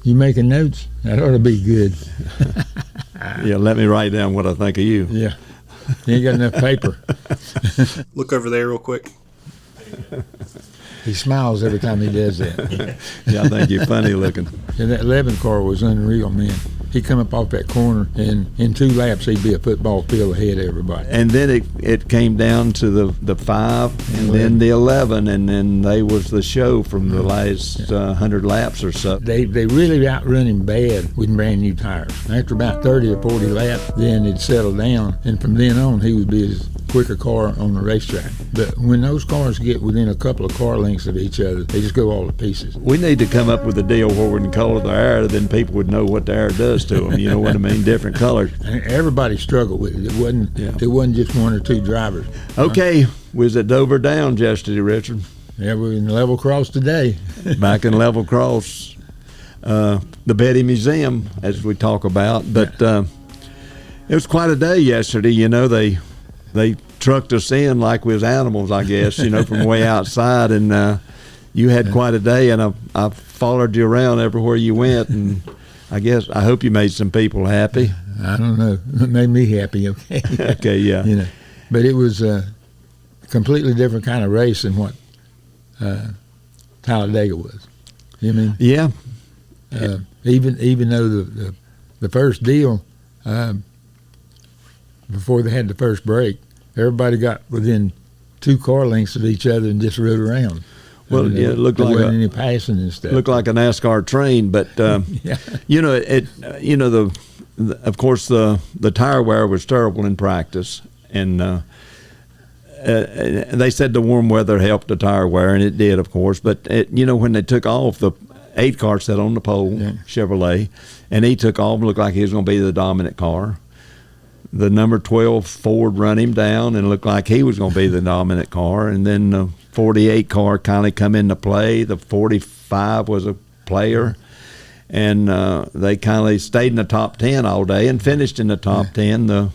You making notes? That ought to be good. Yeah, let me write down what I think of you. Yeah. You ain't got enough paper. Look over there real quick. He smiles every time he does that. Yeah, I think you're funny looking. And that 11 car was unreal, man. He'd come up off that corner, and in 2 laps, he'd be a football field ahead of everybody. And then it came down to the 5 and then the 11, and then they was the show from the last 100 laps or so. They really outrun him bad with brand new tires. After about 30 or 40 laps, then it'd settle down, and from then on, he would be his quicker car on the racetrack. But when those cars get within a couple of car lengths of each other, they just go all to pieces. We need to come up with a deal where we can color the air, then people would know what the air does to them. You know what I mean? Different colors. And everybody struggled with it. It wasn't just 1 or 2 drivers. Okay, we was at Dover Downs yesterday, Richard. Yeah, we're in level cross today. Back in level cross, the Petty Museum, as we talk about. But it was quite a day yesterday. You know, they trucked us in like we was animals, I guess, you know, from way outside. And you had quite a day, and I followed you around everywhere you went. And I hope you made some people happy. I don't know. It made me happy, okay? Okay, yeah. You know, but it was a completely different kind of race than what Talladega was. You know what I mean? Yeah. Even though the first deal, before they had the first break, everybody got within 2 car lengths of each other and just rode around. Well, yeah, it looked there like wasn't any passing and stuff. Looked like a NASCAR train, but yeah. you know, of course the tire wear was terrible in practice, and they said the warm weather helped the tire wear, and it did, of course. But you know, when they took off, the 8 car sat on the pole, Chevrolet, and he took off, looked like he was going to be the dominant car. The number 12 Ford run him down and looked like he was going to be the dominant car. And then the 48 car kind of come into play. The 45 was a player. And they kind of stayed in the top 10 all day and finished in the top 10. The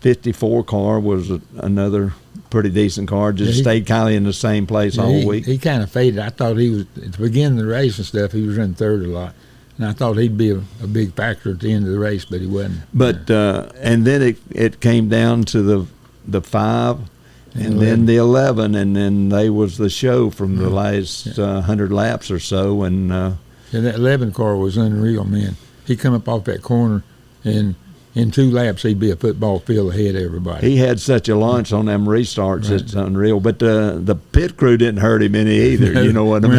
54 car was another pretty decent car. Just stayed kind of in the same place all week. He kind of faded. I thought he was, at the beginning of the race and stuff, he was running third a lot. And I thought he'd be a big factor at the end of the race, but he wasn't. But and then it came down to the 5 and then the 11, and then they was the show from the last 100 laps or so. And that 11 car was unreal, man. He come up off that corner, and in 2 laps he'd be a football field ahead of everybody. He had such a launch on them restarts, it's unreal. But the pit crew didn't hurt him any either. No, you know what I mean?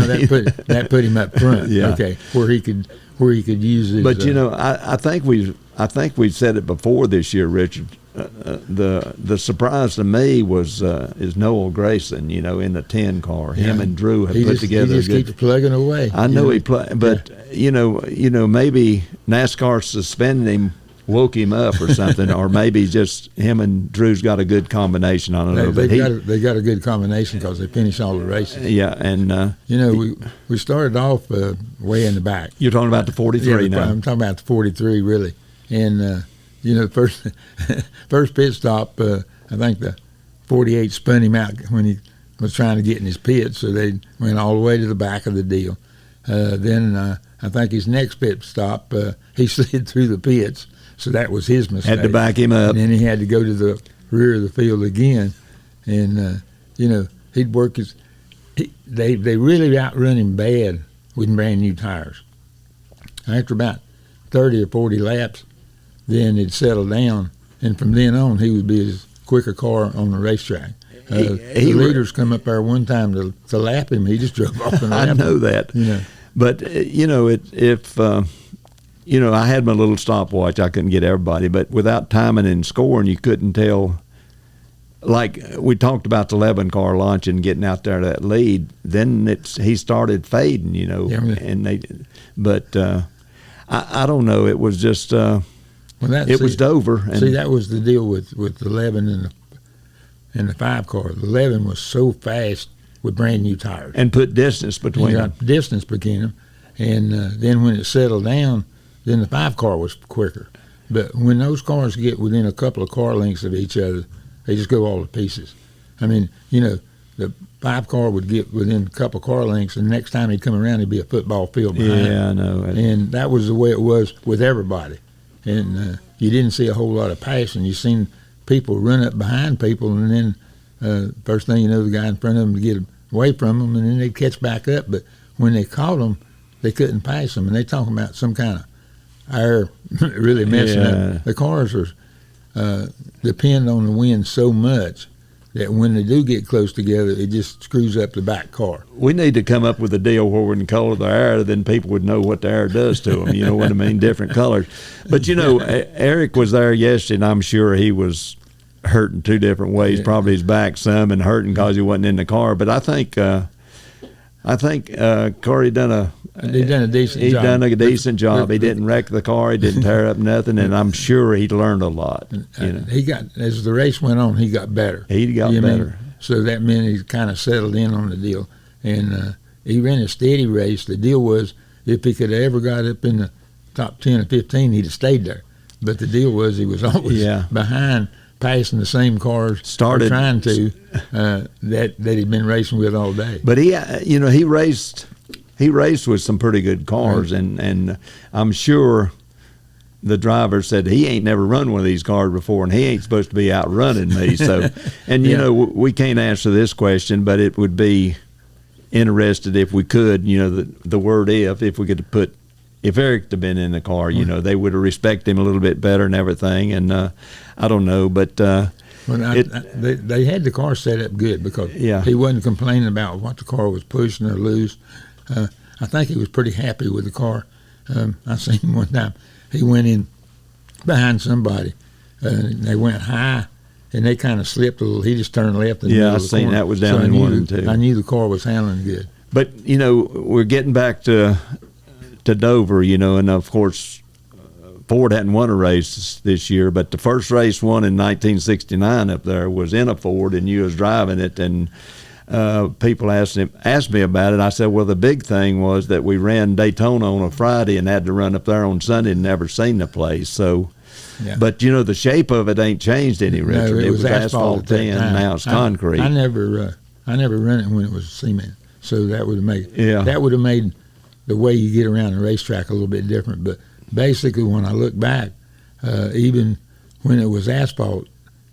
That put him up front. Yeah. Okay, where he could use his. But you know, I think we've said it before this year, Richard. The surprise to me was is Noel Grayson. You know, in the 10 car, him and Drew have put together. He just keeps plugging away. I know he play, but you know, maybe NASCAR suspending him woke him up or something, or maybe just him and Drew's got a good combination. I don't know. They got a good combination because they finished all the races. Yeah, and you know, we started off way in the back. You're talking about the 43 now. I'm talking about the 43 really, and you know, first pit stop, I think the 48 spun him out when he was trying to get in his pit, so they went all the way to the back of the deal. Then I think his next pit stop, he slid through the pits. So that was his mistake. Had to back him up. And then he had to go to the rear of the field again. And, you know, he'd work they really outrun him bad with brand new tires. After about 30 or 40 laps, then it'd settle down. And from then on, he would be his quicker car on the racetrack. The leaders come up there one time to lap him. He just drove off and lapped him. I know that. You know. But, you know, if you know, I had my little stopwatch. I couldn't get everybody, but without timing and scoring, you couldn't tell. Like we talked about the 11 car launch and getting out there to that lead, then he started fading, you know. Yeah, and but I don't know. It was just it was Dover. And see, that was the deal with the 11 and the 5 car. The 11 was so fast with brand new tires and put distance between them. Distance between them, and then when it settled down. Then the 5 car was quicker. But when those cars get within a couple of car lengths of each other, they just go all to pieces. I mean, you know, the 5 car would get within a couple car lengths, and the next time he'd come around, he'd be a football field behind. Yeah, I know. And that was the way it was with everybody. And you didn't see a whole lot of passing. You seen people run up behind people, and then first thing you know, the guy in front of them would get away from them, and then they'd catch back up. But when they caught them, they couldn't pass them. And they talking about some kind of air really messing up. The cars are depend on the wind so much that when they do get close together, it just screws up the back car. We need to come up with a deal where we can color the air, then people would know what the air does to them. You know what I mean? Different colors. But, you know, Eric was there yesterday, and I'm sure he was hurting 2 different ways. Yeah. Probably his back some and hurting because he wasn't in the car. But I think Corey done a decent he job. done a decent job. He didn't wreck the car. He didn't tear up nothing, and I'm sure he learned a lot. You know, He got, as the race went on, he got better. He got You know what I mean? better. So that meant he kind of settled in on the deal. And he ran a steady race. The deal was, if he could have ever got up in the top 10 or 15, he'd have stayed there. But the deal was he was always behind, passing the same cars, trying to, that he'd been racing with all day. But he raced with some pretty good cars, and I'm sure the driver said he ain't never run one of these cars before, and he ain't supposed to be outrunning me. So, and you know, we can't answer this question, but it would be interested if we could. You know, the word if we could put. If Eric had been in the car, you know, they would have respected him a little bit better and everything. And I don't know, but they had the car set up good because he wasn't complaining about what the car was pushing or loose. I think he was pretty happy with the car. I seen him one time. He went in behind somebody. They went high, and they kind of slipped a little. He just turned left. In the middle I of the seen corner. that was down in one and two. I knew the car was handling good. But you know, we're getting back to Dover, you know, and of course Ford hadn't won a race this year, but the first race won in 1969 up there was in a Ford, and you was driving it, and people asked me about it. I said, well, the big thing was that we ran Daytona on a Friday and had to run up there on Sunday and never seen the place. So, but you know, the shape of it ain't changed any, Richard. No, it was asphalt then, now it's concrete. I never run it when it was cement, so that would have made the way you get around the racetrack a little bit different. But basically, when I look back, even when it was asphalt,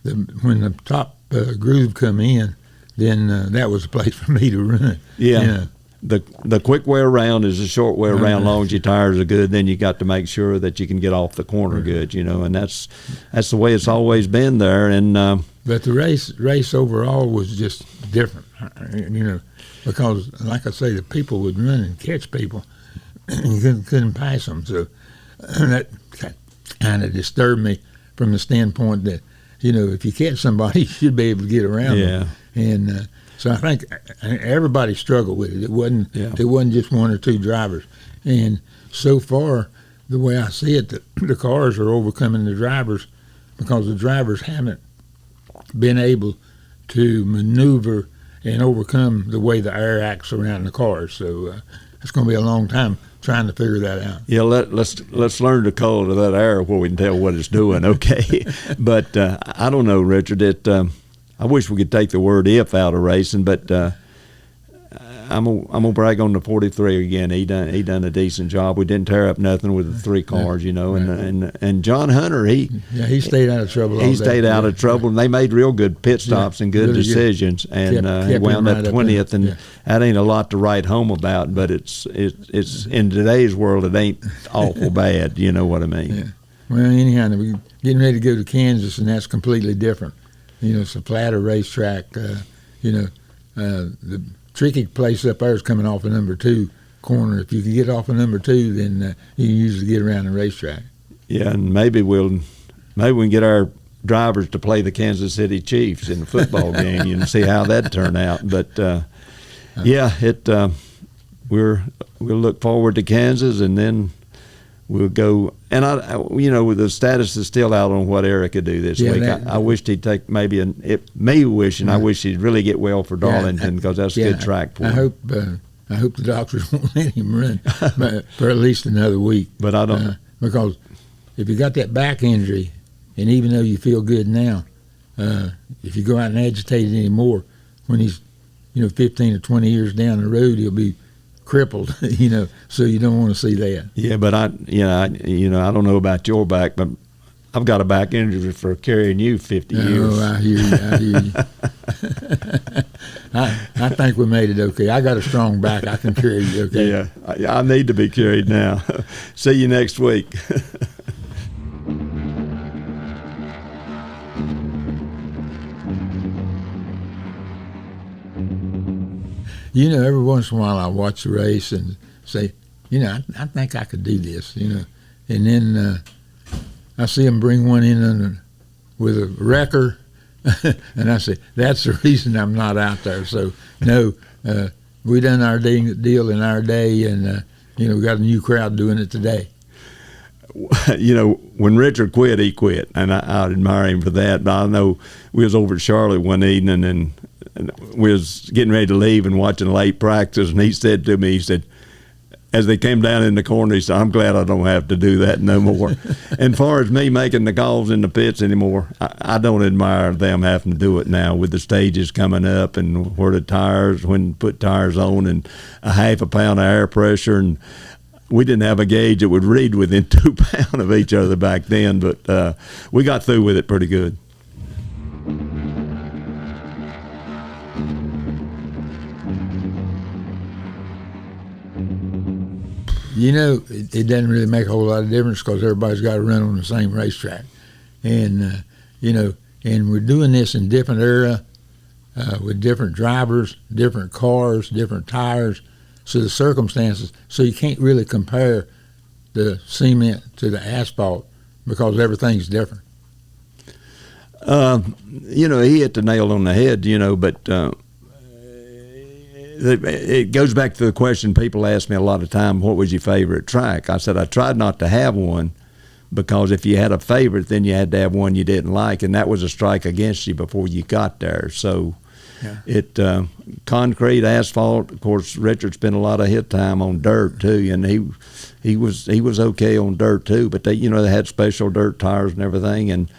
when the top groove come in, then that was a place for me to run. Yeah. You know? The quick way around is a short way around. Long as your tires are good, then you got to make sure that you can get off the corner good, you know, and that's the way it's always been there. And but the race overall was just different, you know, because like I say, the people would run and catch people, and you couldn't pass them. So that kind of disturbed me from the standpoint that, you know, if you catch somebody, you should be able to get around them. And so I think everybody struggled with it. It wasn't just one or two drivers. And so far, the way I see it, the cars are overcoming the drivers because the drivers haven't been able to maneuver and overcome the way the air acts around the cars. So it's going to be a long time trying to figure that out. Yeah, let's learn to color that air where we can tell what it's doing. Okay, but I don't know, Richard. I wish we could take the word "if" out of racing, but I'm gonna brag on the 43 again. He done a decent job. We didn't tear up nothing with the 3 cars, you know. And John Hunter, he stayed out of trouble. He stayed out of trouble, and they made real good pit stops and good decisions. And he wound up 20th, and that ain't a lot to write home about. But it's in today's world, it ain't awful bad. You know what I mean? Yeah. Well, anyhow, we're getting ready to go to Kansas, and that's completely different. You know, it's a flatter racetrack. You know, the tricky place up there is coming off of number 2 corner. If you can get off of number 2, then you can usually get around the racetrack. Yeah, and maybe we can get our drivers to play the Kansas City Chiefs in the football game and see how that turn out. But we'll look forward to Kansas, and then we'll go. And the status is still out on what Eric could do this week. I wished he'd take I wish he'd really get well for Darlington because that's a good track for him. I hope the doctors won't let him run for at least another week. But I don't because if you got that back injury, and even though you feel good now, if you go out and agitate it anymore, when he's 15 or 20 years down the road, he'll be crippled, so you don't want to see that. Yeah, but I don't know about your back, but I've got a back injury for carrying you 50 years. Oh, I hear you. I think we made it okay. I got a strong back. I can carry you okay. Yeah, I need to be carried now. See you next week. Every once in a while I watch the race and say, I think I could do this, and then I see them bring one in with a wrecker, and I say, that's the reason I'm not out there. So, no, we done our deal in our day, and, we got a new crowd doing it today. When Richard quit, he quit, and I admire him for that. But I know we was over at Charlotte one evening, and we was getting ready to leave and watching late practice, and he said to me, as they came down in the corner, he said, I'm glad I don't have to do that no more. And as far as me making the calls in the pits anymore, I don't admire them having to do it now with the stages coming up and where the tires, when to put tires on, and a half a pound of air pressure. And we didn't have a gauge that would read within 2 pounds of each other back then, but we got through with it pretty good. It doesn't really make a whole lot of difference because everybody's got to run on the same racetrack. And, and we're doing this in different era with different drivers, different cars, different tires, so the circumstances. So you can't really compare the cement to the asphalt because everything's different. He hit the nail on the head, but it goes back to the question people ask me a lot of time, what was your favorite track? I said I tried not to have one because if you had a favorite, then you had to have one you didn't like, and that was a strike against you before you got there. So concrete, asphalt, of course, Richard spent a lot of his time on dirt too, and he was okay on dirt too, but they had special dirt tires and everything, and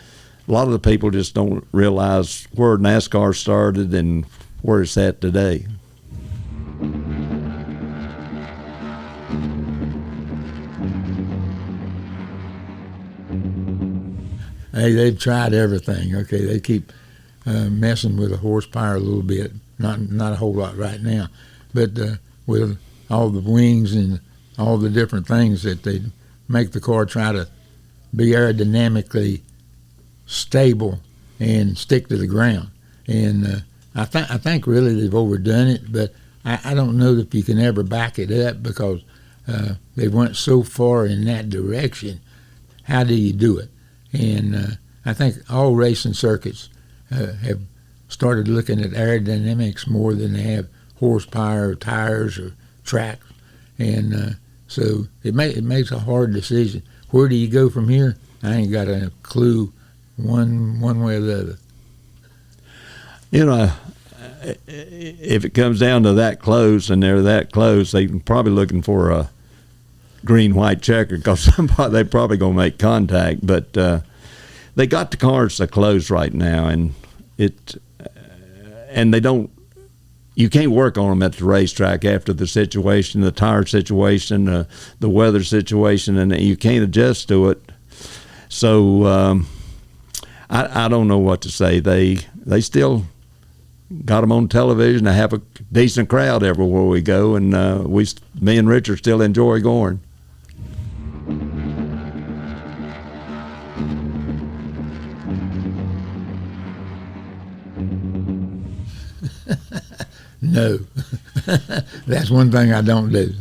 a lot of the people just don't realize where NASCAR started and where it's at today. Hey, they've tried everything. Okay, they keep messing with the horsepower a little bit. Not a whole lot right now, but with all the wings and all the different things that they make the car try to be aerodynamically stable and stick to the ground. And I think really they've overdone it, but I don't know if you can ever back it up because they went so far in that direction. How do you do it? And I think all racing circuits have started looking at aerodynamics more than they have horsepower or tires or tracks. And so it makes a hard decision. Where do you go from here? I ain't got a clue one way or the other. If it comes down to that close and they're that close, they're probably looking for a green-white checker because they're probably going to make contact. But they got the cars so close right now, and they don't. You can't work on them at the racetrack after the situation, the tire situation, the weather situation, and you can't adjust to it. So I don't know what to say. They still got them on television. They have a decent crowd everywhere we go, and me and Richard still enjoy going. No, that's one thing I don't do.